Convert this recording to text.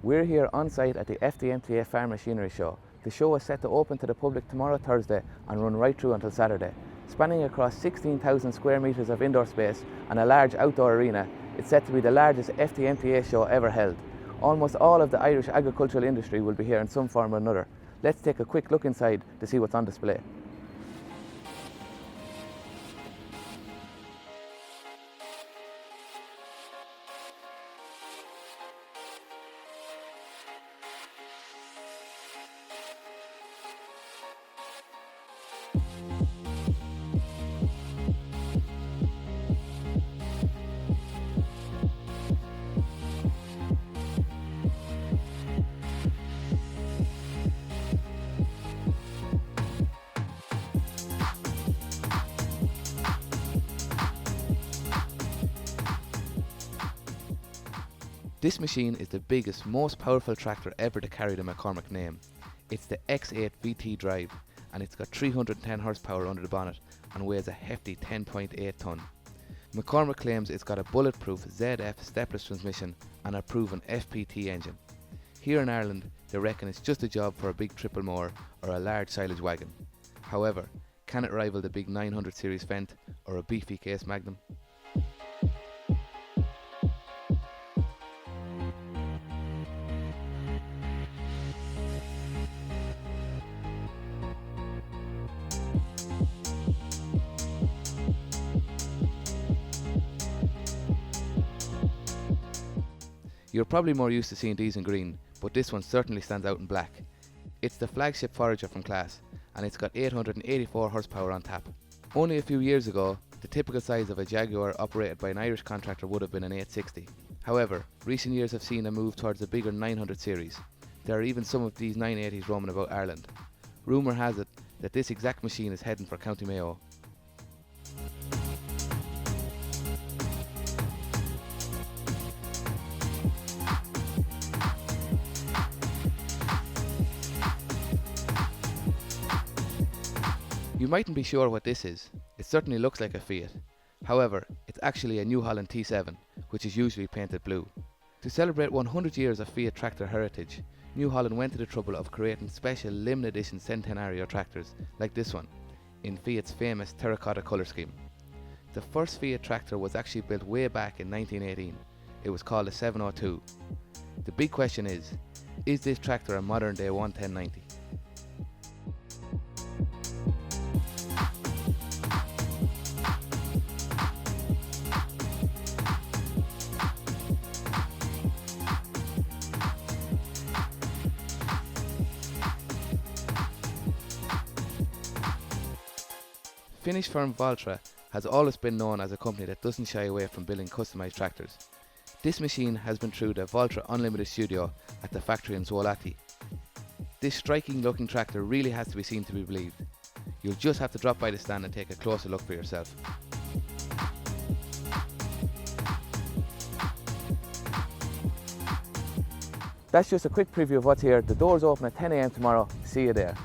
We're here on site at the FTMTA Farm Machinery Show. The show is set to open to the public tomorrow Thursday and run right through until Saturday. Spanning across 16,000 square metres of indoor space and a large outdoor arena, it's set to be the largest FTMTA show ever held. Almost all of the Irish agricultural industry will be here in some form or another. Let's take a quick look inside to see what's on display. This machine is the biggest, most powerful tractor ever to carry the McCormick name. It's the X8 VT drive and it's got 310 horsepower under the bonnet and weighs a hefty 10.8 tonne. McCormick claims it's got a bulletproof ZF stepless transmission and a proven FPT engine. Here in Ireland, they reckon it's just a job for a big triple mower or a large silage wagon. However, can it rival the big 900 series Fendt or a beefy Case Magnum? You're probably more used to seeing these in green, but this one certainly stands out in black. It's the flagship forager from class, and it's got 884 horsepower on tap. Only a few years ago, the typical size of a Jaguar operated by an Irish contractor would have been an 860. However, recent years have seen a move towards the bigger 900 series. There are even some of these 980s roaming about Ireland. Rumour has it that this exact machine is heading for County Mayo. You mightn't be sure what this is. It certainly looks like a Fiat. However, it's actually a New Holland T7, which is usually painted blue. To celebrate 100 years of Fiat tractor heritage, New Holland went to the trouble of creating special limited edition Centenario tractors like this one, in Fiat's famous terracotta colour scheme. The first Fiat tractor was actually built way back in 1918. It was called a 702. The big question is this tractor a modern day 11090? Finnish firm Valtra has always been known as a company that doesn't shy away from building customised tractors. This machine has been through the Valtra Unlimited studio at the factory in Suolahti. This striking looking tractor really has to be seen to be believed. You'll just have to drop by the stand and take a closer look for yourself. That's just a quick preview of what's here. The doors open at 10 AM tomorrow. See you there.